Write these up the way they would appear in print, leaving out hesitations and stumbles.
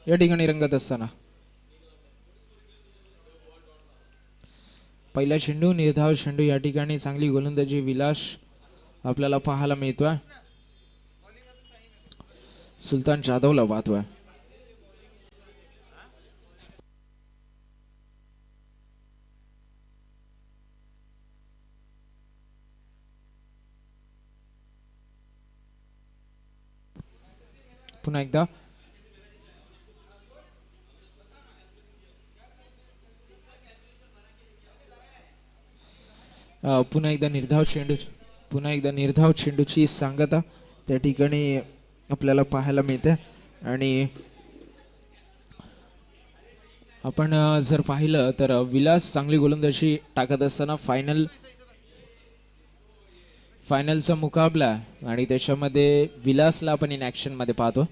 या ठिकाणी रंगत असताना पहिला चेंडू निर्धाव चेंडू या ठिकाणी चांगली गोलंदाजी विलास आपल्याला पाहायला मिळतोय. सुलतान जाधवला वाहतोय. पुन्हा एकदा निर्धाव चेंडूची सांगता त्या ठिकाणी आपल्याला पाहायला मिळते. आणि आपण जर पाहिलं तर विलास चांगली गोलंदाजी टाकत असताना फायनलचा मुकाबला आणि त्याच्यामध्ये विलासला आपण इन ऍक्शन मध्ये पाहतो.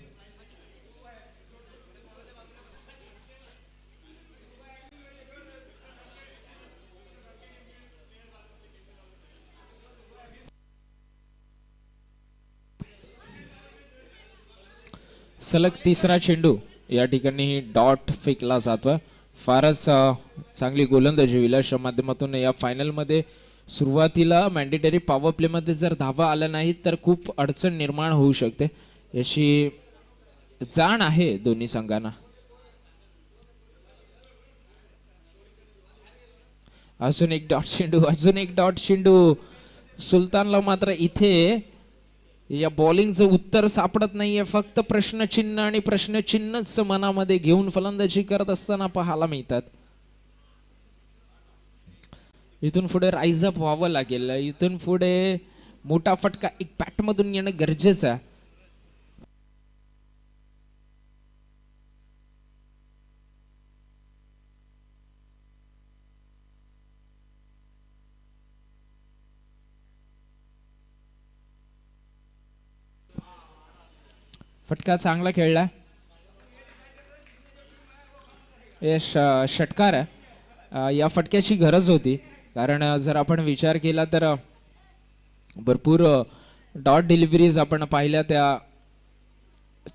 सलग तिसरा चेंडू या ठिकाणी डॉट फेकला जातोय. फारच चांगली गोलंदाजी विलासच्या माध्यमातून या फायनल मध्ये सुरुवातीला मॅन्डेटरी पॉवर प्ले मध्ये जर धावा आल्या नाहीत तर खूप अडचण निर्माण होऊ शकते याची जाण आहे दोन्ही संघांना. अजून एक डॉट चेंडू सुलतानला मात्र इथे या बॉलिंगचं उत्तर सापडत नाहीये. फक्त प्रश्नचिन्ह आणि प्रश्नचिन्हच मनामध्ये घेऊन फलंदाजी करत असताना पाहायला मिळतात. इथून पुढे राईज अप व्हावं लागेल. इथून पुढे मोठा फटका एक बॅट मधून येणं गरजेचं आहे. फटका चांगला खेळला. षटकार आहे. या फटक्याची गरज होती कारण जर आपण विचार केला तर भरपूर डॉट डिलिव्हरीज आपण पाहिल्या. त्या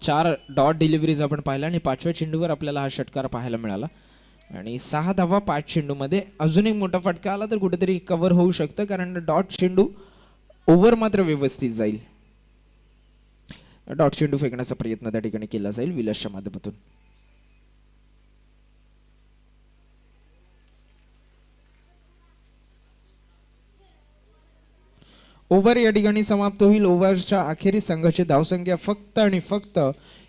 4 डॉट डिलिव्हरीज आपण पाहिल्या आणि 5व्या चेंडूवर आपल्याला हा षटकार पाहायला मिळाला. आणि 6 धावा 5 चेंडूमध्ये अजून एक मोठा फटका आला तर कुठेतरी कव्हर होऊ शकतं कारण डॉट चेंडू ओव्हर मात्र व्यवस्थित जाईल. डॉट चेंडू फेकण्याचा प्रयत्न त्या ठिकाणी केला जाईल विलासच्या माध्यमातून. ओव्हर या ठिकाणी समाप्त होईल. ओव्हरच्या अखेरीस संघाची धावसंख्या फक्त आणि फक्त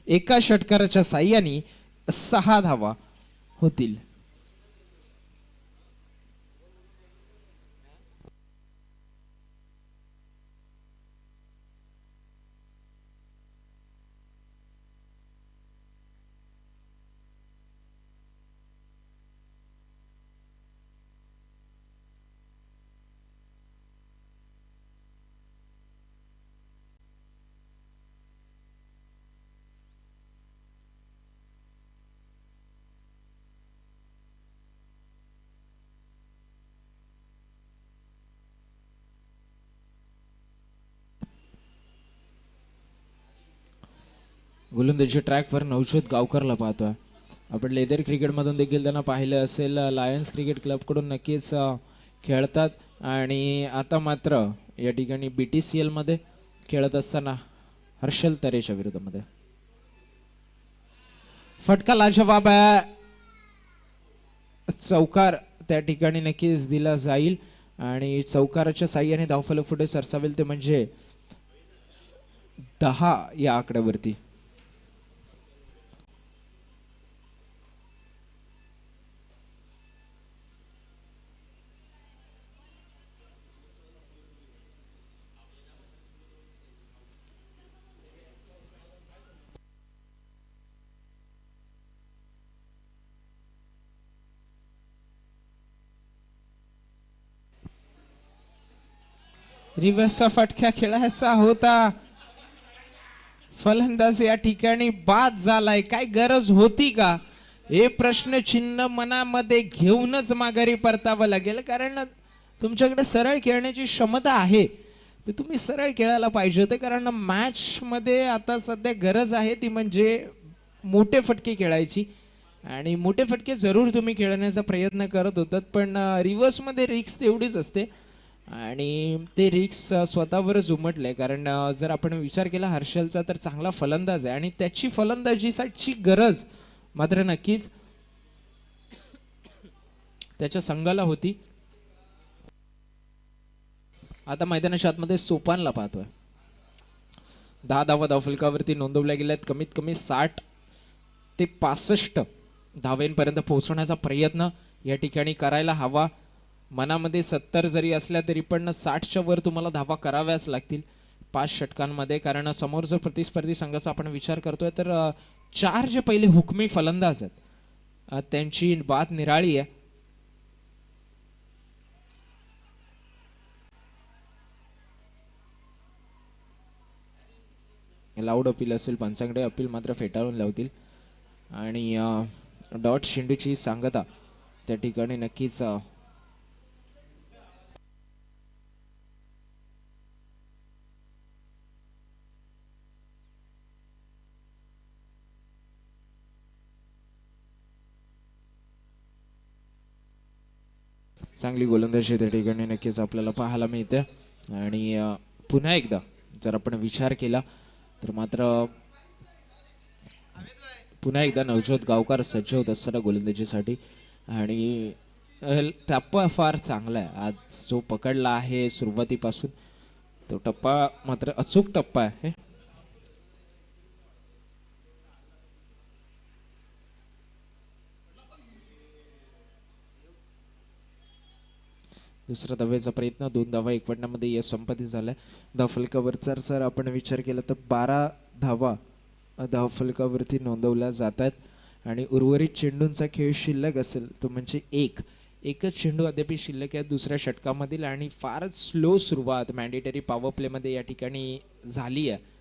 एका षटकाराच्या साह्याने 6 धावा होतील. गोलंदाजी ट्रॅकवर नवजोत गावकरला पाहतोय आपण. लेदर क्रिकेटमधून देखील त्यांना पाहिलं असेल. लायन्स क्रिकेट क्लबकडून नक्कीच खेळतात आणि आता मात्र या ठिकाणी BTCL मध्ये खेळत असताना हर्षल तरेच्या विरोधामध्ये. फटका लाजवाब आहे. चौकार त्या ठिकाणी नक्कीच दिला जाईल आणि चौकाराच्या साह्याने धावफलक पुढे सरसावेल ते म्हणजे 10 या आकड्यावरती. रिव्हर्सचा फटका खेळायचा होता. फलंदाज या ठिकाणी बाद झालाय. काय गरज होती का हे प्रश्नचिन्ह मनामध्ये घेऊनच माघारी परतावं लागेल कारण तुमच्याकडे सरळ खेळण्याची क्षमता आहे तर तुम्ही सरळ खेळायला पाहिजे होते. कारण मॅच मध्ये आता सध्या गरज आहे ती म्हणजे मोठे फटके खेळायची आणि मोठे फटके जरूर तुम्ही खेळण्याचा प्रयत्न करत होतात, पण रिव्हर्समध्ये रिक्स तेवढीच असते आणि ते रिक्स स्वतःवरच उमटले. कारण जर आपण विचार केला हर्षलचा, तर चांगला फलंदाज आहे आणि त्याची फलंदाजीसाठी गरज मात्र नक्कीच त्याच्या संघाला होती. आता मैदानाच्या आतमध्ये सोपानला पाहतोय. 10 धावा धावफलकावरती नोंदवल्या गेल्यात. कमीत कमी 60 ते 65 धावेंपर्यंत पोहोचण्याचा प्रयत्न या ठिकाणी करायला हवा. मनामध्ये 70 जरी असल्या तरी पण 60च्या वर तुम्हाला धावा कराव्याच लागतील 5 षटकांमध्ये. कारण समोरचं प्रतिस्पर्धी संघाचा आपण विचार करतोय तर 4 जे पहिले हुकमी फलंदाज आहेत त्यांची बात निराळी आहे. लाऊड अपील असेल, पंचांकडे अपील मात्र फेटाळून लावतील आणि डॉट शेंडूची सांगता त्या ठिकाणी नक्कीच चांगली गोलंदाजी त्या ठिकाणी नक्कीच आपल्याला पाहायला मिळते. आणि पुन्हा एकदा जर आपण विचार केला तर मात्र पुन्हा एकदा नवजोत गावकर सज्ज होत असताना गोलंदाजीसाठी आणि टप्पा फार चांगला आहे आज जो पकडला आहे सुरुवातीपासून. तो टप्पा मात्र अचूक टप्पा आहे. दुसरा धावेचा प्रयत्न, 2 धावा एकवटण्यामध्ये यश संपादित झालाय. धावफलकावरचा जर आपण विचार केला तर 12 धावा धावफलकावरती नोंदवल्या जातात आणि उर्वरित चेंडूंचा खेळ शिल्लक असेल तो म्हणजे एकच चेंडू अद्याप शिल्लक आहे दुसऱ्या षटकामधील आणि फारच स्लो सुरुवात मॅन्डेटरी पॉवर प्ले मध्ये या ठिकाणी झाली आहे.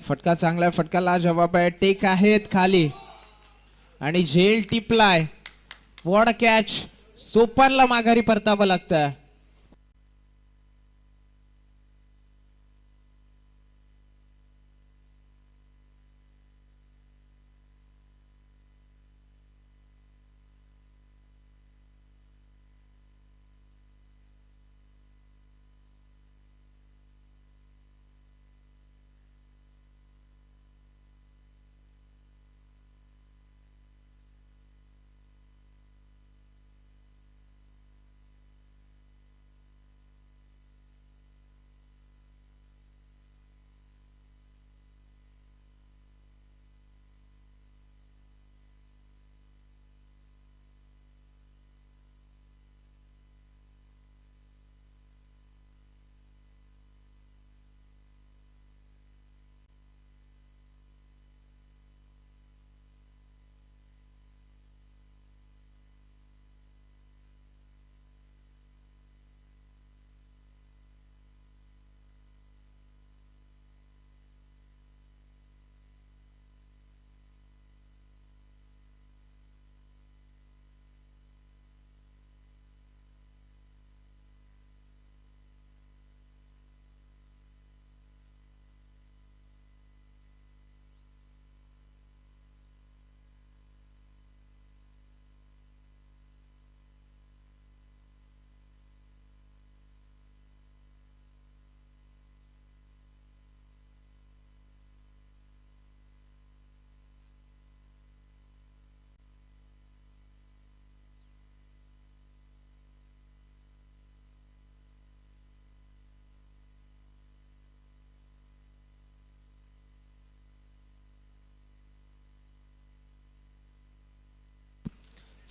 फटका चांगला आहे, फटका लाजवाब आहे. टेक आहेत खाली आणि झेल टिपलाय. वॉड कॅच, सोपानला माघारी परतावं लागतं.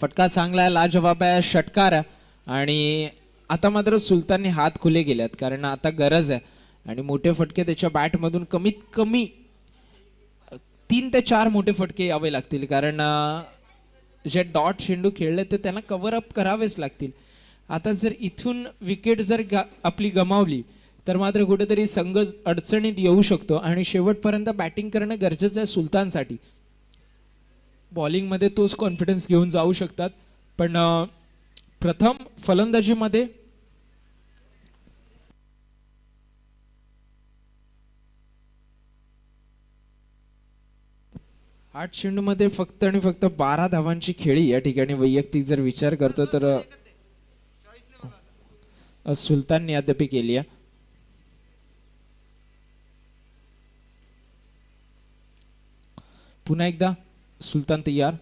फटका चांगला आहे, लाजवाब आहे, षटकार आणि आता मात्र सुलतानने हात खुले गेलेत कारण आता गरज आहे आणि मोठे फटके त्याच्या बॅटमधून कमीत कमी 3 ते 4 मोठे फटके यावे लागतील कारण जे डॉट चेंडू खेळले ते त्यांना कव्हर अप करावेच लागतील. आता जर इथून विकेट जर आपली गमावली तर मात्र कुठेतरी संघ अडचणीत येऊ शकतो आणि शेवटपर्यंत बॅटिंग करणं गरजेचं आहे सुलतानसाठी. बॉलिंगमध्ये तोच कॉन्फिडन्स घेऊन जाऊ शकतात पण प्रथम फलंदाजीमध्ये 8 चेंडूमध्ये फक्त आणि फक्त 12 धावांची खेळी या ठिकाणी वैयक्तिक जर विचार करतो तर सुलतानने अद्याप केली आहे. पुन्हा एकदा सुलतान तयार.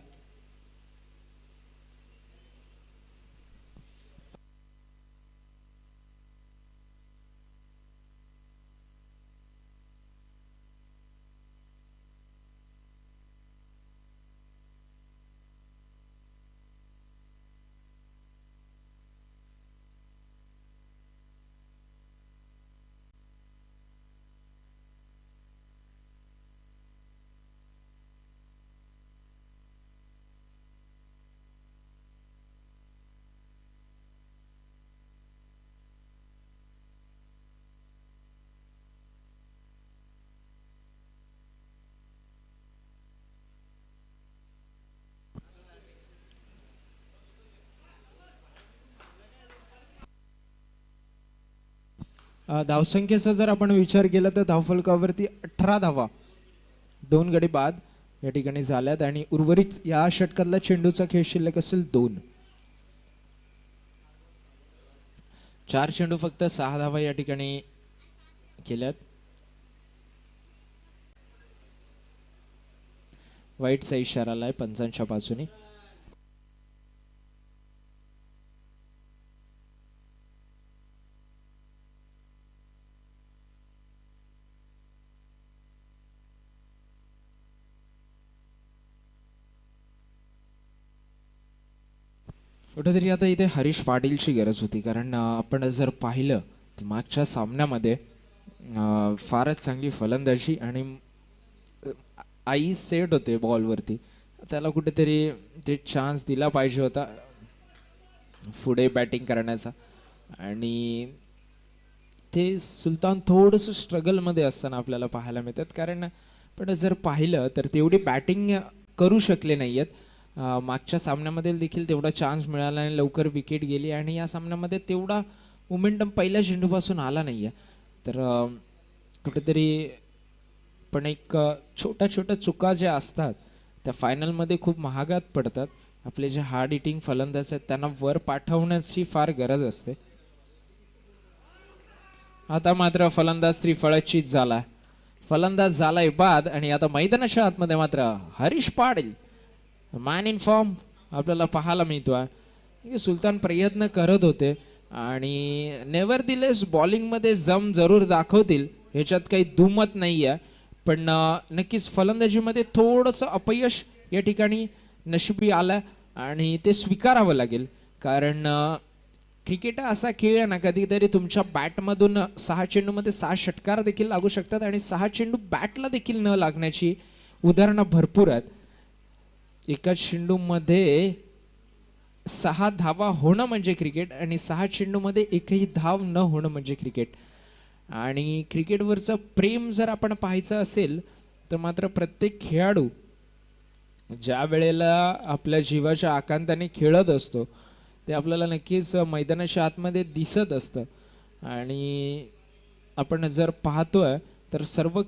धावसंख्येचा जर आपण विचार केला तर धावफलकावरती 18 धावा 2 गडी बाद या ठिकाणी झाल्यात आणि उर्वरित या षटकातला चेंडूचा खेळ शिल्लक असेल 2. 4 चेंडू फक्त 6 धावा या ठिकाणी केल्यात. वाईटचा इशारा आलाय पंचांच्या बाजूने. कुठेतरी आता इथे हरीश पाटीलची गरज होती कारण आपण जर पाहिलं तर मागच्या सामन्यामध्ये फारच चांगली फलंदाजी आणि आई सेट होते बॉलवरती. त्याला कुठेतरी ते चान्स दिला पाहिजे होता पुढे बॅटिंग करण्याचा आणि ते सुलतान थोडंसं स्ट्रगलमध्ये असताना आपल्याला पाहायला मिळतात कारण पण जर पाहिलं तर तेवढी बॅटिंग करू शकले नाही आहेत. मागच्या सामन्यामध्ये देखील तेवढा चान्स मिळाला आणि लवकर विकेट गेली आणि या सामन्यामध्ये तेवढा मोमेंटम पहिल्या चेंडूपासून आला नाही आहे. तर कुठेतरी पण एक छोट्या चुका ज्या असतात त्या फायनलमध्ये खूप महागात पडतात. आपले जे हार्ड हिटिंग फलंदाज आहेत त्यांना वर पाठवण्याची फार गरज असते. आता मात्र फलंदाज त्रिफळाचीत झाला. फलंदाज झालाय बाद आणि आता मैदानाच्या आतमध्ये मात्र Harish Patil man in form आपल्याला पाहायला मिळतोय. सुलतान प्रयत्न करत होते आणि नेव्हरदिलेस बॉलिंगमध्ये जम जरूर दाखवतील ह्याच्यात काही दुमत नाही आहे. पण नक्कीच फलंदाजीमध्ये थोडंसं अपयश या ठिकाणी नशिबी आलं आणि ते स्वीकारावं लागेल कारण क्रिकेट हा असा खेळ आहे ना कधीतरी तुमच्या बॅटमधून 6 चेंडूमध्ये 6 षटकार देखील लागू शकतात आणि 6 चेंडू बॅटला देखील न लागण्याची उदाहरणं भरपूर आहेत. एका चेंडूमध्ये 6 धावा होणं म्हणजे क्रिकेट आणि 6 चेंडूमध्ये एकही धाव न होणं म्हणजे क्रिकेट. आणि क्रिकेटवरचं प्रेम जर आपण पाहायचं असेल तर मात्र प्रत्येक खेळाडू ज्या वेळेला आपल्या जीवाच्या आकांताने खेळत असतो ते आपल्याला नक्कीच मैदानाच्या आतमध्ये दिसत असतं. आणि आपण जर पाहतोय तर सर्व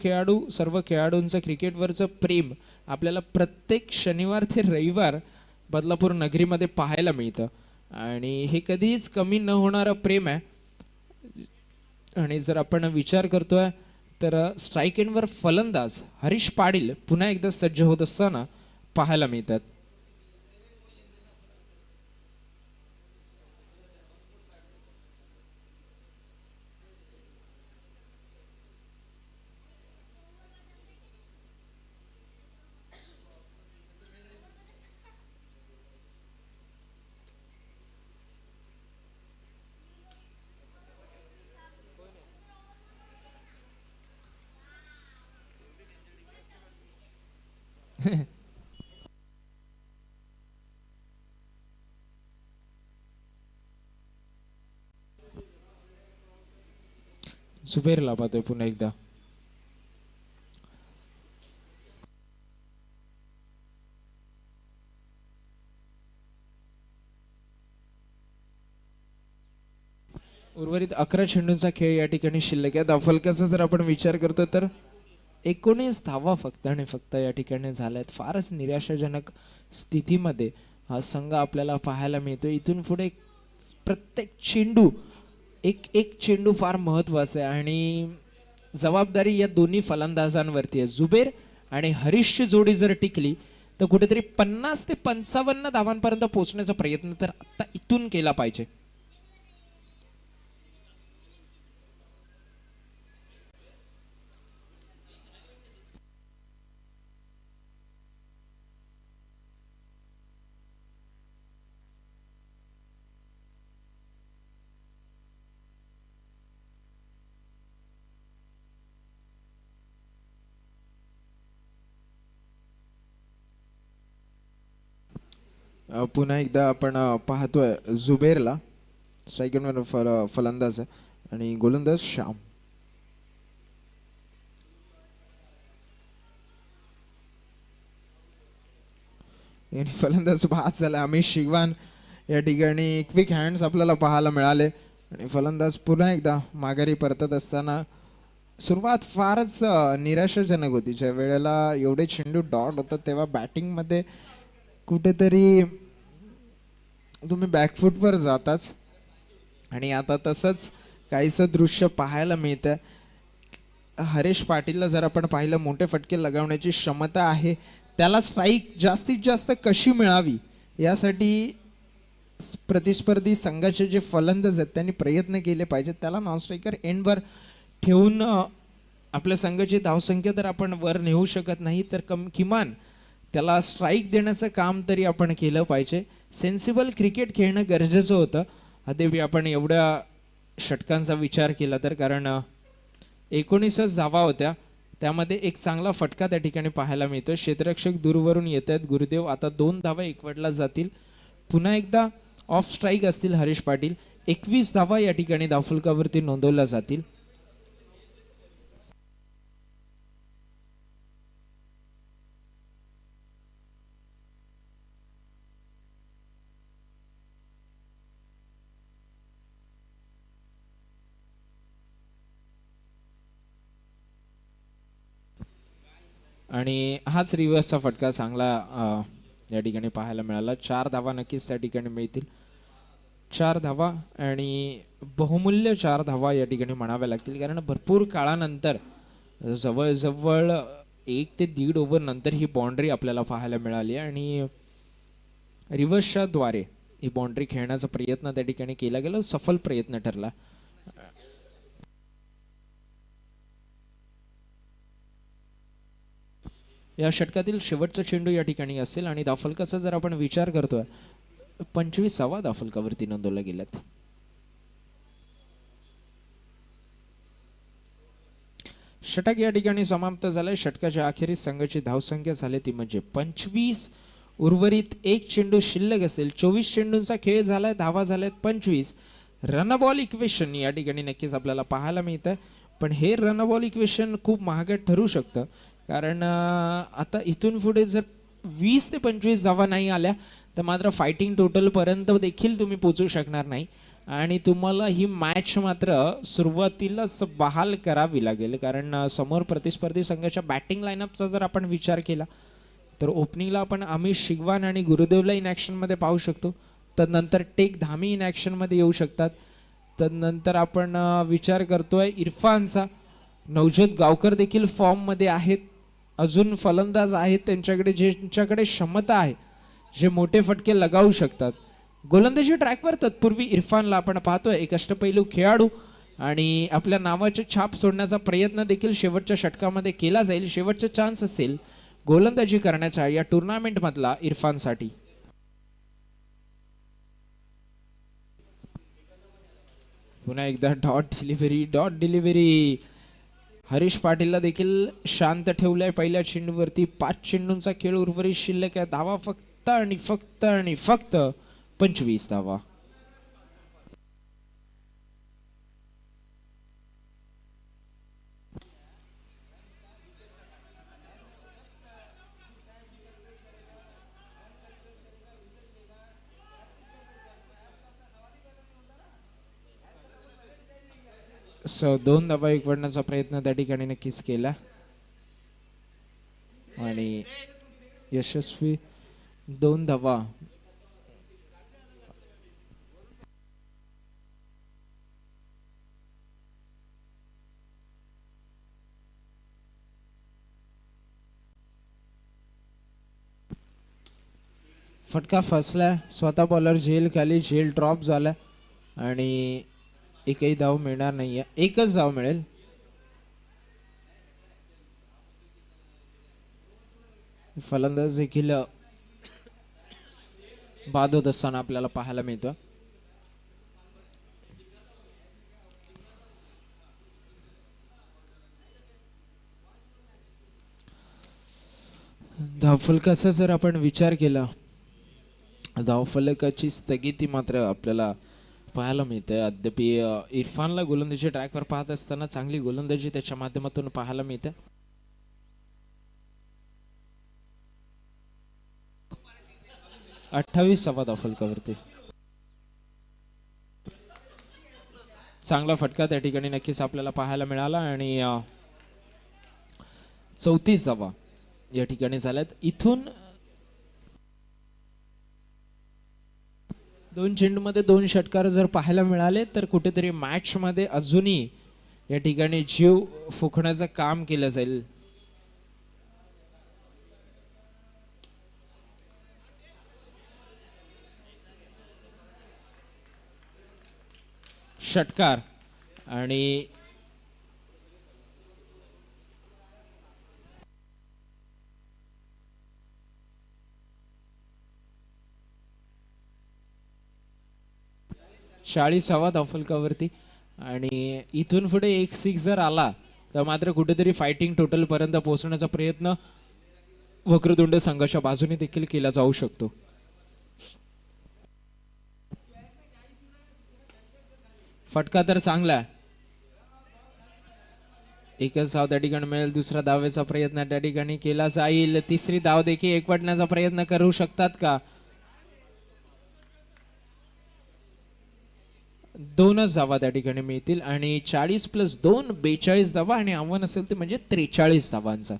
खेळाडूंचं क्रिकेटवरचं प्रेम आपल्याला प्रत्येक शनिवार ते रविवार बदलापूर नगरीमध्ये पाहायला मिळतं आणि हे कधीच कमी न होणारं प्रेम आहे. आणि जर आपण विचार करतोय तर स्ट्राईक एंडवर फलंदाज हरीश पाटील पुन्हा एकदा सज्ज होत असताना पाहायला मिळतात. जुबेरला पाहतोय पुन्हा एकदा. उर्वरित 11 चेंडूंचा खेळ या ठिकाणी शिल्लक आहे. धावफलकाचा जर आपण विचार करतो तर 19 धावा फक्त आणि फक्त या ठिकाणी झाल्यात. फारच निराशाजनक स्थितीमध्ये हा संघ आपल्याला पाहायला मिळतो. इथून पुढे प्रत्येक चेंडू एक एक चेंडू फार महत्वाचा आहे आणि जबाबदारी या दोन्ही फलंदाजांवरती आहे. जुबेर आणि हरीशची जोडी जर टिकली तर कुठेतरी 50 ते 55 धावांपर्यंत पोहोचण्याचा प्रयत्न तर आता इथून केला पाहिजे. पुन्हा एकदा आपण पाहतोय जुबेरला. स्ट्रायकरवर फलंदाज आहे आणि गोलंदाज श्याम. आणि फलंदाज बाद झाला अमित शिगवान. या ठिकाणी क्विक हँड्स आपल्याला पाहायला मिळाले आणि फलंदाज पुन्हा एकदा माघारी परतत असताना सुरुवात फारच निराशाजनक होती. ज्या वेळेला एवढे चेंडू डॉट होतात तेव्हा बॅटिंगमध्ये कुठेतरी तुम्ही बॅकफूटवर जाताच आणि आता तसंच काहीसं दृश्य पाहायला मिळतं. हरीश पाटीलला जर आपण पाहिलं मोठे फटके लगावण्याची क्षमता आहे. त्याला स्ट्राईक जास्तीत जास्त कशी मिळावी यासाठी प्रतिस्पर्धी संघाचे जे फलंदाज आहेत त्यांनी प्रयत्न केले पाहिजेत. त्याला नॉन स्ट्रायकर एंडवर ठेवून आपल्या संघाची धावसंख्या तर आपण वर नेऊ शकत नाही तर किमान त्याला स्ट्राईक देण्याचं काम तरी आपण केलं पाहिजे. सेन्सिबल क्रिकेट खेळणं गरजेचं होतं. अदेवी आपण एवढ्या षटकांचा विचार केला तर, कारण 19च धावा होत्या. त्यामध्ये एक चांगला फटका त्या ठिकाणी पाहायला मिळतो. क्षेत्ररक्षक दूरवरून येत आहेत गुरुदेव. आता 2 धावा एकवटला जातील. पुन्हा एकदा ऑफ स्ट्राईक असतील हरीश पाटील. 21 धावा या ठिकाणी धावफलकावरती नोंदवल्या जातील. आणि हाच रिव्हर्सचा फटका चांगला या ठिकाणी पाहायला मिळाला. 4 धावा नक्कीच त्या ठिकाणी मिळतील. 4 धावा आणि बहुमूल्य 4 धावा या ठिकाणी म्हणाव्या लागतील, कारण भरपूर काळानंतर जवळजवळ 1 ते 1.5 ओव्हर नंतर ही बाउंड्री आपल्याला पाहायला मिळाली आणि रिव्हर्सच्या द्वारे ही बाउंड्री खेळण्याचा प्रयत्न त्या ठिकाणी केला गेला. सफल प्रयत्न ठरला. या षटकातील शेवटचा चेंडू या ठिकाणी असेल आणि धावफलकाचा जर आपण विचार करतोय 25वा धावफलकावरती नोंदवला गेलात. षटक या ठिकाणी समाप्त झालंय. षटकाच्या अखेरीस संघाची धावसंख्या झाली ती म्हणजे 25. उर्वरित 1 चेंडू शिल्लक असेल. 24 चेंडूंचा खेळ झालाय. धावा झाल्यात 25. रनबॉल इक्वेशन या ठिकाणी नक्कीच आपल्याला पाहायला मिळतं, पण हे रनबॉल इक्वेशन खूप महागड ठरू शकतं, कारण आता इथून पुढे जर 20 ते 25 धावा नाही आल्या तर मात्र फायटिंग टोटल पर्यंत देखील तुम्ही पोहोचू शकणार नाही आणि तुम्हाला ही मॅच मात्र सुरुवातीलाच बहाल करावी लागेल, कारण समोर प्रतिस्पर्धी संघाच्या बॅटिंग लाईनअपचा जर आपण विचार केला तर ओपनिंगला आपण अमित शिगवान आणि गुरुदेवला इन ॲक्शनमध्ये पाहू शकतो. तदनंतर टेक धामी इन ॲक्शनमध्ये येऊ शकतात. तदनंतर आपण विचार करतोय इरफानचा. नवजोत गावकर देखील फॉर्ममध्ये आहेत. अजून फलंदाज आहेत त्यांच्याकडे ज्यांच्याकडे क्षमता आहे, जे मोठे फटके लगावू शकतात. गोलंदाजी ट्रॅकवर तत्पूर्वी इरफानला आपण पाहतोय एक अष्टपैलू खेळाडू आणि आपल्या नावाचे छाप सोडण्याचा प्रयत्न देखील शेवटच्या षटकामध्ये केला जाईल. शेवटचा चान्स असेल गोलंदाजी करण्याचा या टुर्नामेंट मधला इरफानसाठी. पुन्हा एकदा डॉट डिलिव्हरी हरीश पाटीलला देखील शांत ठेवलाय पहिल्या चेंडूवरती. 5 चेंडूंचा खेळ उर्वरित शिल्लक आहे. धावा फक्त आणि फक्त आणि फक्त 25 धावा. सो 2 धावा एकवटण्याचा प्रयत्न त्या ठिकाणी नक्कीच केला. आणि यशस्वी 2 धावा. फटका फसलाय, स्वतः बॉलर झेल खाली, झेल ड्रॉप झाला आणि एकही धाव मिळणार नाहीये. एकच धाव मिळेल. फलंदाज देखील बाद होत असताना आपल्याला पाहायला मिळतं. धावफलकाचा जर आपण विचार केला, धावफलकाची स्थगिती मात्र आपल्याला पाहायला मिळते. अद्याप इरफानला गोलंदाजी ट्रॅकवर पाहत असताना चांगली गोलंदाजी त्याच्या माध्यमातून पाहायला मिळते. अठ्ठावीसावा धावफलकावरती चांगला फटका त्या ठिकाणी नक्कीच आपल्याला पाहायला मिळाला आणि 34 धावा या ठिकाणी झाल्यात. इथून 2 चेंडूमध्ये 2 षटकार जर पाहायला मिळाले तर कुठेतरी मॅच मध्ये अजूनही या ठिकाणी जीव फुकण्याचं काम केलं जाईल. षटकार आणि चाळीसावा धावफलकावरती आणि इथून पुढे एक सिक्स जर आला तर मात्र कुठेतरी फायटिंग टोटल पर्यंत पोहोचण्याचा प्रयत्न वक्रतुंड संघाच्या बाजूने देखील केला जाऊ शकतो. फटका तर चांगला, एकच धाव त्या ठिकाणी मिळेल. दुसरा धावेचा प्रयत्न त्या ठिकाणी केला जाईल. तिसरी धाव देखील एकवटण्याचा प्रयत्न करू शकतात का? 2च धावा त्या ठिकाणी मिळतील आणि 40+2 42 धावा आणि आव्हान असेल ते म्हणजे 43 धावांचा.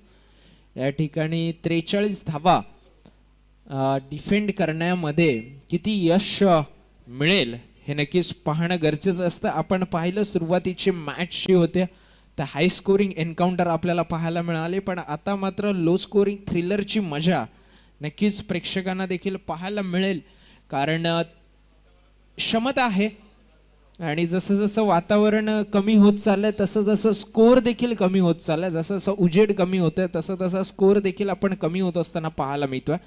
या ठिकाणी 43 धावा डिफेंड करण्यामध्ये किती यश मिळेल हे नक्कीच पाहणं गरजेचं असतं. आपण पाहिलं सुरुवातीची मॅच जी होत्या त्या हाय स्कोरिंग एन्काउंटर आपल्याला पाहायला मिळाले, पण आता मात्र लो स्कोरिंग थ्रिलरची मजा नक्कीच प्रेक्षकांना देखील पाहायला मिळेल. कारण क्षमता आहे आणि जसं जसं वातावरण कमी होत चाललंय तसं तसं स्कोर देखील कमी होत चाललाय. जसं जसं उजेड कमी होतंय तसं तसं स्कोर देखील आपण कमी होत असताना पाहायला मिळतोय.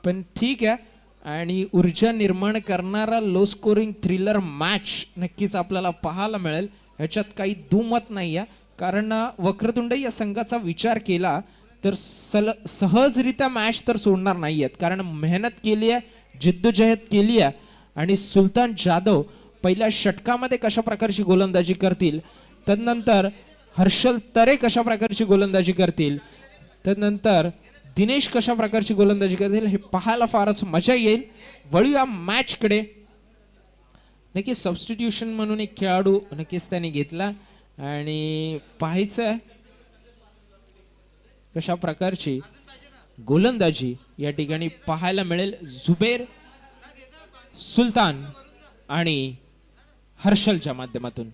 पण ठीक आहे, आणि ऊर्जा निर्माण करणारा लो स्कोरिंग थ्रिलर मॅच नक्कीच आपल्याला पाहायला मिळेल, ह्याच्यात काही दुमत नाही आहे. कारण वक्रतुंड या संघाचा विचार केला तर सहजरित्या मॅच तर सोडणार नाही आहेत. कारण मेहनत केली आहे, जिद्दोजहद केली आहे आणि सुलतान जाधव पहिल्या षटकामध्ये कशा प्रकारची गोलंदाजी करतील, तदनंतर हर्षल तरे कशा प्रकारची गोलंदाजी करतील, तदनंतर दिनेश कशा प्रकारची गोलंदाजी करतील हे पाहायला फारच मजा येईल. वळूया मॅचकडे. नक्कीच सबस्टिट्यूशन म्हणून एक खेळाडू नक्कीच त्याने घेतला आणि पाहायचं कशा प्रकारची गोलंदाजी या ठिकाणी पाहायला मिळेल. जुबेर, सुलतान आणि हर्षलच्या माध्यमातून.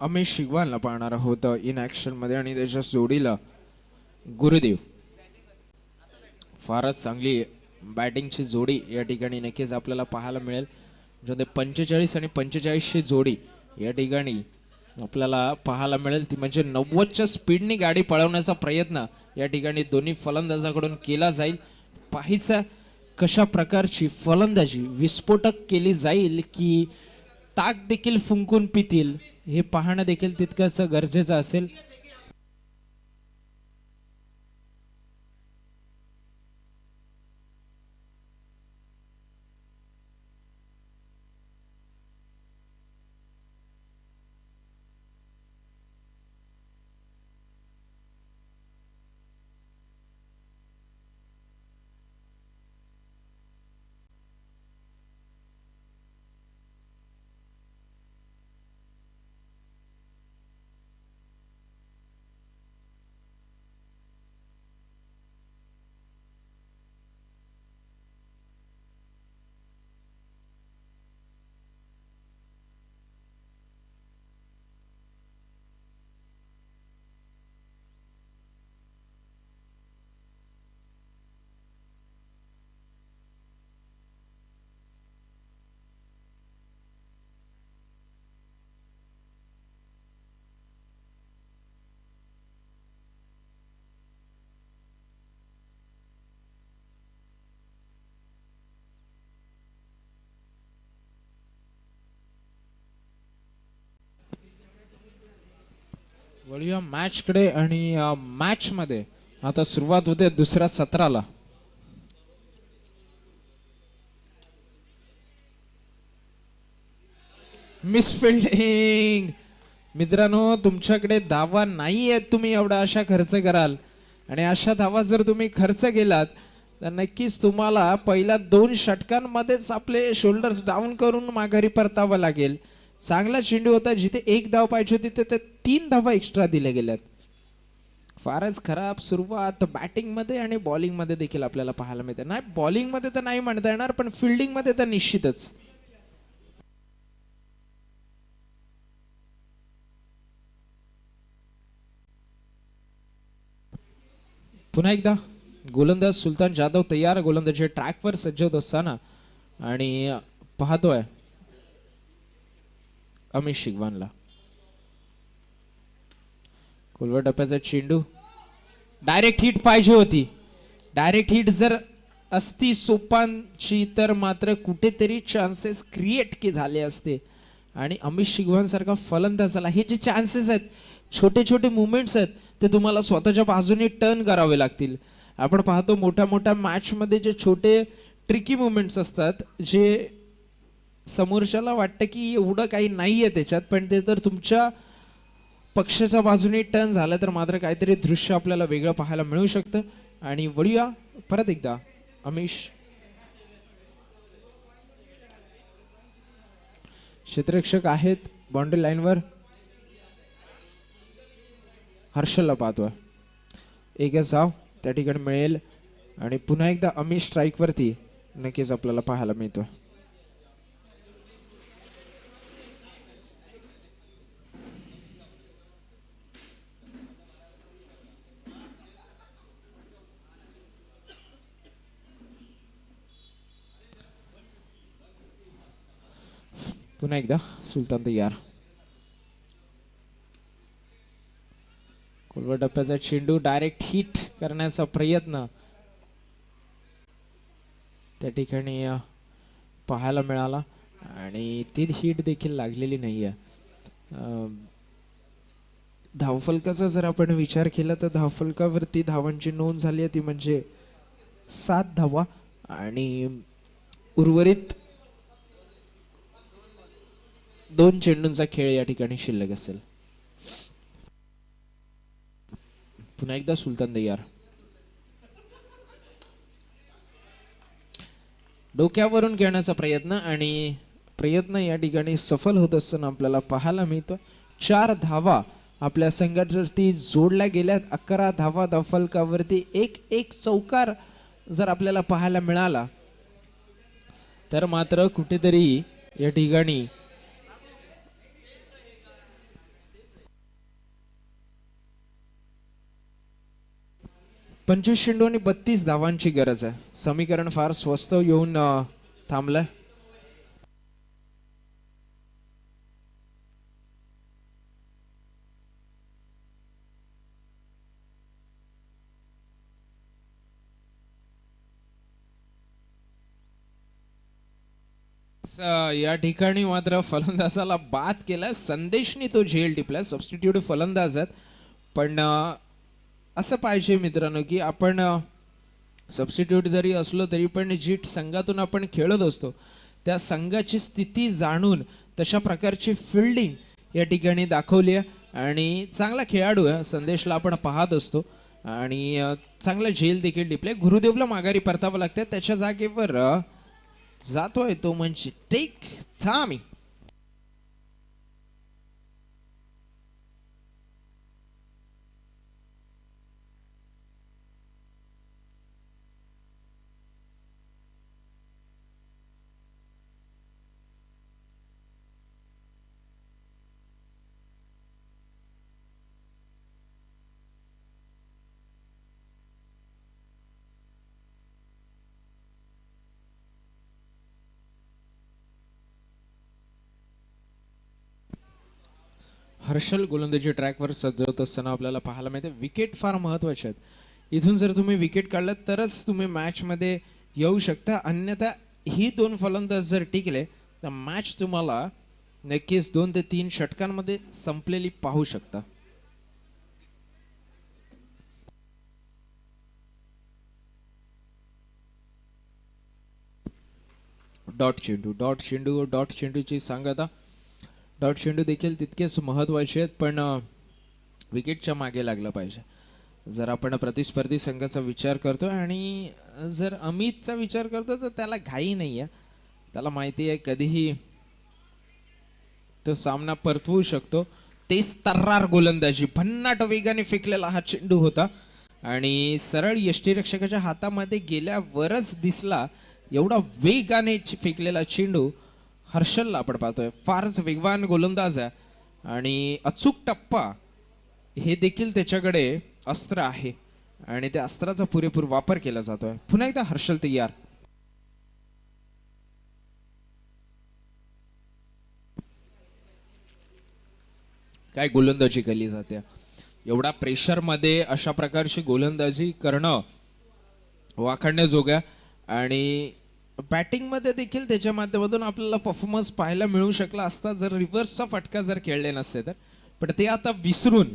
अमेश शिगवानला पाहणार आहोत इन ऍक्शन मध्ये आणि त्याच्या जोडीला गुरुदेव. फारच चांगली बॅटिंगची जोडी या ठिकाणी नक्कीच आपल्याला पाहायला मिळेल. ज्यामध्ये 45 आणि 45ची जोडी या ठिकाणी आपल्याला पाहायला मिळेल. ती म्हणजे 90च्या स्पीडनी गाडी पळवण्याचा प्रयत्न या ठिकाणी दोन्ही फलंदाजाकडून केला जाईल. पाहायचा कशा प्रकारची फलंदाजी विस्फोटक केली जाईल की टाक देखील फुंकून पितील हे पाहणं देखील तितकंच गरजेचं असेल. वळूया मॅच कडे आणि मॅच मध्ये आता सुरुवात होते दुसऱ्या सत्राला. मिस फिल्डिंग मित्रांनो, तुमच्याकडे धावा नाही आहेत, तुम्ही एवढा अशा खर्च कराल आणि अशा धावा जर तुम्ही खर्च केलात तर नक्कीच तुम्हाला पहिल्या 2 षटकांमध्येच आपले शोल्डर्स डाऊन करून माघारी परतावं लागेल. चांगला चेंडू होता, जिथे 1 धाव पाहिजे होती तिथे 3 धावा एक्स्ट्रा दिल्या गेल्यात. फारच खराब सुरुवात बॅटिंग मध्ये आणि बॉलिंग मध्ये देखील आपल्याला पाहायला मिळते. नाही बॉलिंग मध्ये तर नाही म्हणता येणार, पण फिल्डिंग मध्ये तर निश्चितच. पुन्हा एकदा गोलंदाज सुलतान जाधव तयार, गोलंदाजी ट्रॅकवर सज्ज होत असताना आणि पाहतोय अमिश शिगवानला. खोलवर टप्प्याचा चेंडू, डायरेक्ट हिट पाहिजे होती. डायरेक्ट हिट जर असती सोपानची तर मात्र कुठेतरी चान्सेस क्रिएट झाले असते. आणि अमिश शिगवान सारखा फलंदाजाला हे जे चान्सेस आहेत, छोटे छोटे मुवमेंट्स आहेत, ते तुम्हाला स्वतःच्या बाजूने टर्न करावे लागतील. आपण पाहतो मोठ्या मोठ्या मॅच मध्ये जे छोटे ट्रिकी मुवमेंट्स असतात, जे समोरच्याला वाटतं की एवढं काही नाहीये त्याच्यात, पण ते तर तुमच्या पक्षाच्या बाजूने टर्न झालं तर मात्र काहीतरी दृश्य आपल्याला वेगळं पाहायला मिळू शकतं. आणि वळूया परत एकदा अमिश. क्षेत्ररक्षक आहेत बाउंड्री लाईनवर, हर्षलला पाहतोय. एक धाव त्या ठिकाणी मिळेल आणि पुन्हा एकदा अमिश स्ट्राईक वरती नक्कीच आपल्याला पाहायला मिळतोय. पुन्हा एकदा सुलतान तयार. खोलवर टप्प्याचा चेंडू, डायरेक्ट हिट करण्याचा प्रयत्न त्या ठिकाणी पाहायला मिळाला आणि ती हिट देखील लागलेली नाहीये. धावफलकाचा जर आपण विचार केला तर धावफलकावरती धावांची नोंद झाली आहे ती म्हणजे 7 धावा आणि उर्वरित 2 चेंडूंचा खेळ या ठिकाणी शिल्लक असेल. पुन्हा एकदा सुलतान तयार. डोक्यावरून घेण्याचा प्रयत्न आणि प्रयत्न या ठिकाणी सफल होत असताना आपल्याला पाहायला मिळतं. 4 धावा आपल्या संघावरती जोडल्या गेल्यात. 11 धावा धावफलकावरती. एक चौकार जर आपल्याला पाहायला मिळाला तर मात्र कुठेतरी या ठिकाणी 25 चेंडू आणि 32 धावांची गरज आहे. समीकरण फार स्वस्त येऊन थांबलंय. या ठिकाणी मात्र फलंदाजाला बाद केलाय. संदेशनी तो झेल टिपलाय. सबस्टिट्यूट फलंदाज आहेत, पण असं पाहिजे मित्रांनो की आपण सबस्टिट्यूट जरी असलो तरी पण जी संघातून आपण खेळत असतो त्या संघाची स्थिती जाणून तशा प्रकारची फिल्डिंग या ठिकाणी दाखवली आहे आणि चांगला खेळाडू आहे. संदेशला आपण पाहत असतो आणि चांगला झेल देखील टिपले. गुरुदेवला माघारी परतावं लागतं. त्याच्या जागेवर जातोय तो म्हणजे टेक थामी. हर्षल गोलंदाजी ट्रॅकवर सजवत असताना आपल्याला पाहायला मिळते विकेट फार महत्वाचे आहेत. इथून जर तुम्ही विकेट काढलात तरच तुम्ही मॅचमध्ये येऊ शकता, अन्यथा ही दोन फलंदाज जर टिकले तर मॅच तुम्हाला नक्कीच 2 ते 3 षटकांमध्ये संपलेली पाहू शकता. डॉट चेंडूची सांगता. डॉट चेंडू देखील तितकेच महत्वाचे आहेत, पण विकेटच्या मागे लागलं पाहिजे. जर आपण प्रतिस्पर्धी संघाचा विचार करतो आणि जर अमितचा विचार करतो तर त्याला घाई नाही आहे. त्याला माहिती आहे कधीही तो सामना परतवू शकतो. तेच तर्रार गोलंदाजी, भन्नाट वेगाने फेकलेला हा चेंडू होता आणि सरळ यष्टीरक्षकाच्या हातामध्ये गेल्यावरच दिसला. एवढा वेगाने फेकलेला चेंडू हर्षलला आपण पाहतोय. फारच वेगवान गोलंदाज आहे आणि अचूक टप्पा हे देखील त्याच्याकडे अस्त्र आहे आणि त्या अस्त्राचा पुरेपूर वापर केला जातोय. पुन्हा एकदा हर्षल तयार. काय गोलंदाजी केली जाते. एवढा प्रेशर मध्ये अशा प्रकारची गोलंदाजी करणं वाखाणण्याजोग्या आणि बॅटिंग मध्ये देखील त्याच्या माध्यमातून आपल्याला परफॉर्मन्स पाहायला मिळू शकला असता जर रिव्हर्सचा फटका जर खेळले नसते तर. पण ते आता विसरून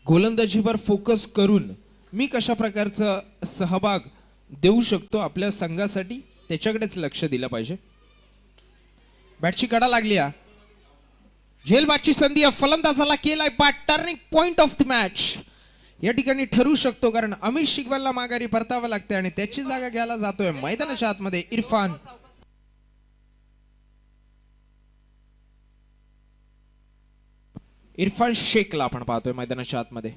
गोलंदाजीवर फोकस करून मी कशा प्रकारचा सहभाग देऊ शकतो आपल्या संघासाठी त्याच्याकडेच लक्ष दिलं पाहिजे. बॅटची कडा लागली. झेलबादची संधी फलंदाजाला केलाय बाद. Turning point of the match या ठिकाणी ठरू शकतो, कारण अमित शिगवलला माघारी परतावं लागते आणि त्याची जागा घ्यायला जातोय मैदानाच्या आतमध्ये इरफान शेखला आपण पाहतोय मैदानाच्या आतमध्ये.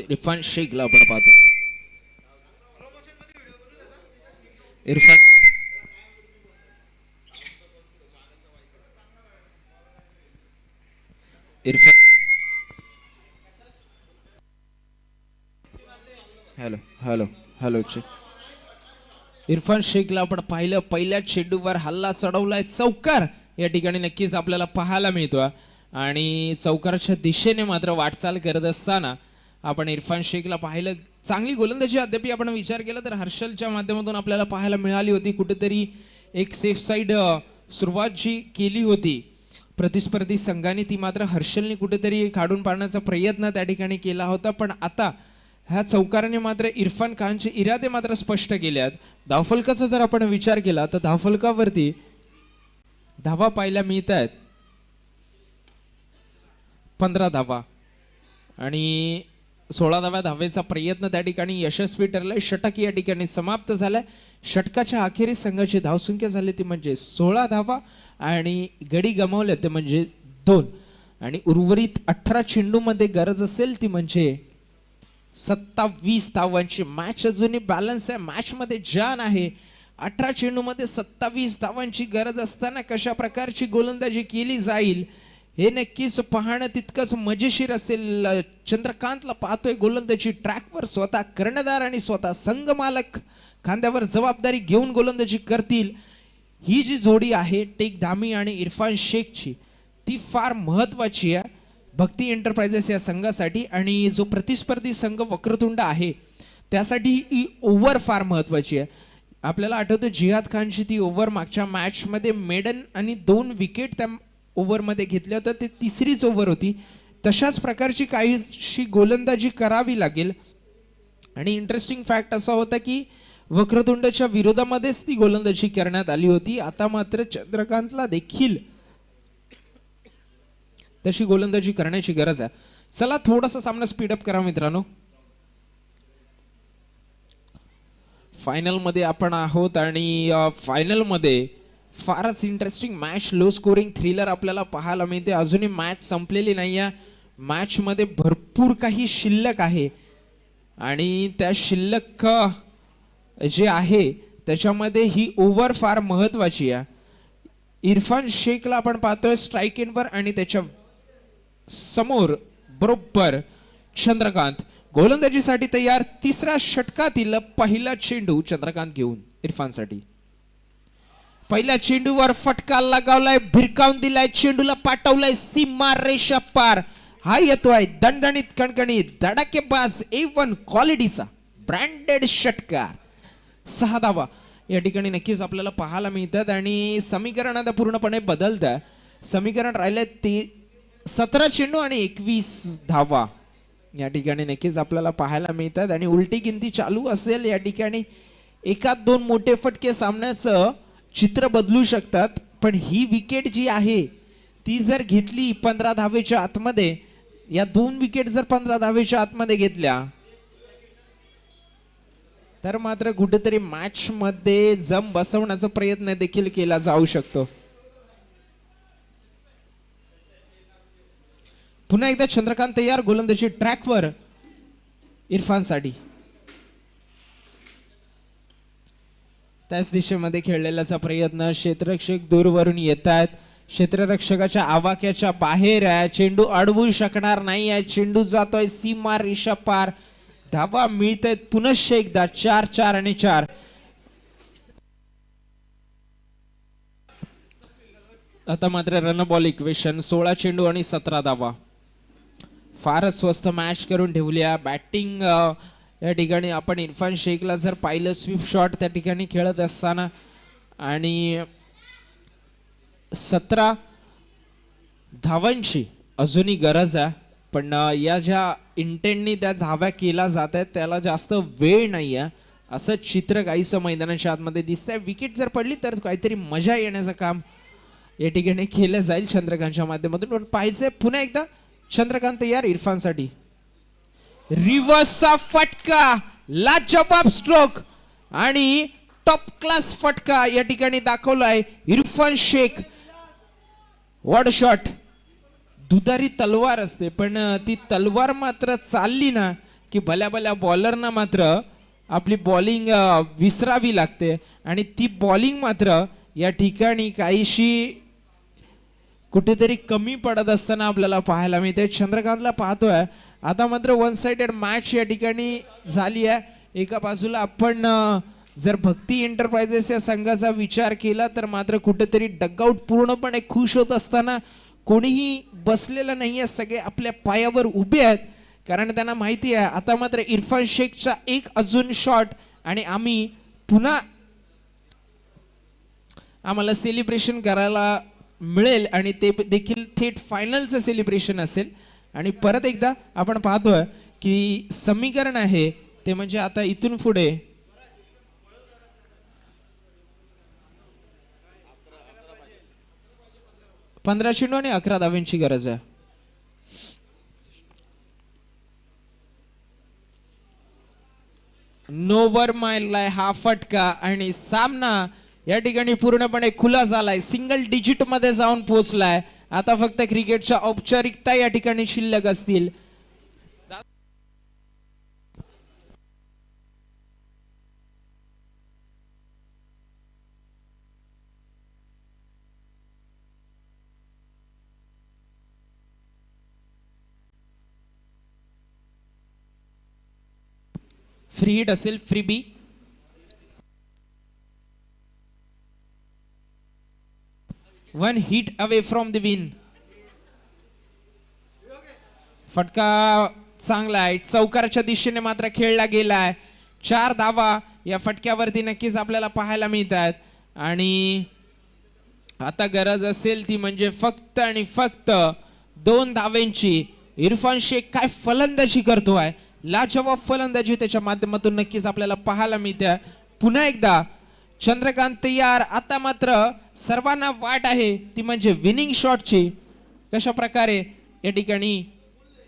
इरफान शेखला आपण पाहतो. Irfan hello hello hello Irfan शेखला आपण पाहिलं पहिल्या चेंडूवर हल्ला चढवलाय. चौकार या ठिकाणी नक्कीच आपल्याला पाहायला मिळतो आणि चौकाराच्या दिशेने मात्र वाटचाल करत असताना आपण इरफान शेखला पाहिलं. चांगली गोलंदाजी अद्याप आपण विचार केला तर हर्षलच्या माध्यमातून आपल्याला पाहायला मिळाली होती. कुठेतरी एक सेफ साईड सुरुवात जी केली होती प्रतिस्पर्धी संघाने ती मात्र हर्षलने कुठेतरी काढून पाडण्याचा प्रयत्न त्या ठिकाणी केला होता. पण आता ह्या चौकाराने मात्र इरफान खानचे इरादे मात्र स्पष्ट केले आहेत. धावफलकाचा जर आपण विचार केला तर धावफलकावरती धावा पाहायला मिळत आहेत 15 धावा आणि 16व्या धावेचा प्रयत्न त्या ठिकाणी यशस्वी ठरलाय. षटक या ठिकाणी समाप्त झालाय. षटकाच्या अखेरीस संघाची धावसंख्या झाली ती म्हणजे 16 धावा आणि गडी गमावले ते म्हणजे 2 आणि उर्वरित 18 चेंडूमध्ये गरज असेल ती म्हणजे 27 धावांची. मॅच अजूनही बॅलन्स आहे, मॅच मध्ये जान आहे. 18 चेंडूमध्ये 27 धावांची गरज असताना कशा प्रकारची गोलंदाजी केली जाईल हे नक्कीच पाहणं तितकंच मजेशीर असेल. चंद्रकांतला पाहतोय गोलंदाजी ट्रॅकवर, स्वतः कर्णधार आणि स्वतः संघ मालक खांद्यावर जबाबदारी घेऊन गोलंदाजी करतील. ही जी जोडी आहे टेक धामी आणि इरफान शेखची ती फार महत्वाची आहे भक्ती एंटरप्राइजेस या संघासाठी. आणि जो प्रतिस्पर्धी संघ वक्रतुंड आहे त्यासाठी ही ओव्हर फार महत्वाची आहे. आपल्याला आठवतं जिहाद खानची ती ओव्हर मागच्या मॅचमध्ये मेडन आणि 2 विकेट त्या ओव्हरमध्ये घेतल्या होत्या, ते तिसरीच ओव्हर होती. तशाच प्रकारची काहीशी गोलंदाजी करावी लागेल. आणि इंटरेस्टिंग फॅक्ट असा होता की वक्रतुंडच्या विरोधामध्येच ती गोलंदाजी करण्यात आली होती. आता मात्र चंद्रकांतला देखील तशी गोलंदाजी करण्याची गरज आहे. चला थोडासा सामना स्पीडअप करा मित्रांनो. फायनल मध्ये आपण आहोत आणि फायनल मध्ये फारच interesting match, low scoring thriller आपल्याला पाहायला मिळते. अजूनही मॅच संपलेली नाही आहे, मॅच मध्ये भरपूर काही शिल्लक आहे आणि त्या शिल्लक जे आहे त्याच्यामध्ये ही ओव्हर फार महत्वाची आहे. इरफान शेखला आपण पाहतोय स्ट्राईक एंडवर आणि त्याच्या समोर बरोबर चंद्रकांत गोलंदाजीसाठी तयार. तिसऱ्या षटकातील पहिला चेंडू चंद्रकांत घेऊन इरफानसाठी. पहिल्या चेंडूवर फटका लगावलाय, भिरकावून दिलाय, चेंडूला पाठवलाय सीमा रेषा पार. हा येतोय दणदणीत कणकणीत धडाकेबाज A1 क्वालिटीचा ब्रँडेड षटकार. 6 धावा या ठिकाणी नक्कीच आपल्याला पाहायला मिळतात आणि समीकरण आता पूर्णपणे बदलतं. समीकरण राहिले ते 17 चेंडू आणि 21 धावा या ठिकाणी नक्कीच आपल्याला पाहायला मिळतात. आणि उलटी गिनती चालू असेल या ठिकाणी एकात 2 मोठे फटके सामन्याचं चित्र बदलू शकतात. पण ही विकेट जी आहे ती जर घेतली 15 धावेच्या आतमध्ये, या 2 विकेट जर 15 धावेच्या आतमध्ये घेतल्या तर मात्र कुठेतरी मॅच मध्ये जम बसवण्याचा प्रयत्न देखील केला जाऊ शकतो. पुन्हा एकदा चंद्रकांत तयार, गोलंदाजी ट्रॅकवर इरफानसाठी. त्याच दिशेमध्ये खेळलेल्याचा प्रयत्न, क्षेत्ररक्षक दूरवरून येत आहेत, क्षेत्ररक्षकाच्या आवाक्याच्या बाहेर आहे, चेंडू अडवू शकणार नाही आहे, चेंडू जातोय सीमा रेषा पार. धावा मिळत आहेत पुनश्च एकदा 4-4 आणि 4. आता मात्र रन बॉल इक्वेशन, 16 चेंडू आणि 17 धावा. फारच स्वस्त मॅच करून ठेवल्या. बॅटिंग या ठिकाणी आपण इरफान शेखला जर पाहिलं स्वीप शॉट त्या ठिकाणी खेळत असताना आणि 17 धावांची अजूनही गरज आहे. पण या ज्या इंटेंटनी त्या धाव्या केला जात आहेत त्याला जास्त वेळ नाही आहे असं चित्र काहीसं मैदानाच्या आतमध्ये दिसतंय. विकेट जर पडली तर काहीतरी मजा येण्याचं काम या ठिकाणी केलं जाईल चंद्रकांतच्या माध्यमातून. पण पाहिजे पुन्हा एकदा चंद्रकांत तयार इरफानसाठी. रिव्हर्सचा फटका, लाजवाब स्ट्रोक आणि टॉप क्लास फटका या ठिकाणी दाखवलाय इरफान शेख. What shot. दुधारी तलवार असते पण ती तलवार मात्र चालली ना की भल्या भल्या बॉलरना मात्र आपली बॉलिंग विसरावी लागते आणि ती बॉलिंग मात्र या ठिकाणी काहीशी कुठेतरी कमी पडत असताना आपल्याला पाहायला मिळते. चंद्रकांतला पाहतोय आता मात्र 1 साइडेड मॅच या ठिकाणी झाली आहे. एका बाजूला आपण जर भक्ती एंटरप्राइजेस या संघाचा विचार केला तर मात्र कुठेतरी डगआउट पूर्णपणे खुश होत असताना कोणीही बसलेलं नाहीये, सगळे आपल्या पायावर उभे आहेत कारण त्यांना माहिती आहे आता मात्र इरफान शेखचा एक अजून शॉट आणि आम्ही पुन्हा आम्हाला सेलिब्रेशन करायला मिळेल आणि ते देखील थेट फायनलचं सेलिब्रेशन असेल. आणि परत एकदा आपण पाहतोय की समीकरण आहे ते म्हणजे आता इथून पुढे 15 चेंडू आणि 11 धावांची गरज आहे. नोवर मारलाय हा फटका आणि सामना या ठिकाणी पूर्णपणे खुला झालाय, सिंगल डिजिट मध्ये जाऊन पोहोचलाय आता फक्त क्रिकेटच्या औपचारिकता या ठिकाणी शिल्लक असतील. फ्री हिट असेल, फ्री बी. One hit away from the win. फटका चांगला आहे, चौकाराच्या दिशेने मात्र खेळला गेलाय. 4 धावा या फटक्यावरती नक्कीच आपल्याला पाहायला मिळतात आणि आता गरज असेल ती म्हणजे फक्त आणि फक्त 2 धावांची. इरफान शेख काय फलंदाजी करतोय, लाजवाब फलंदाजी त्याच्या माध्यमातून नक्कीच आपल्याला पाहायला मिळते. पुन्हा एकदा चंद्रकांत तयार. आता मात्र सर्वांना वाट आहे ती म्हणजे विनिंग शॉटची. कशा प्रकारे या ठिकाणी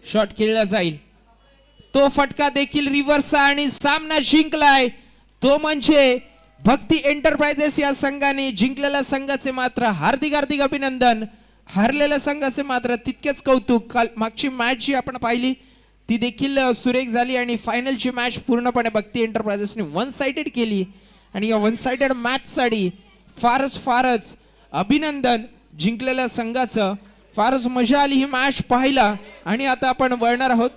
शॉट खेळला जाईल. तो फटका देखील रिव्हर्स आणि सामना जिंकलाय तो म्हणजे भक्ती एंटरप्राइजेस या संघाने. जिंकलेल्या संघाचे मात्र हार्दिक हार्दिक अभिनंदन, हरलेल्या संघाचे मात्र तितकेच कौतुक. काल मागची मॅच जी आपण पाहिली ती देखील सुरेख झाली आणि फायनलची मॅच पूर्णपणे भक्ती एंटरप्राइजेसने वन साइडेड केली आणि या वन साइडेड मॅचसाठी फारच अभिनंदन जिंकलेल्या संघाचं. फारच मजा आली ही मॅच पाहायला आणि आता आपण वळणार आहोत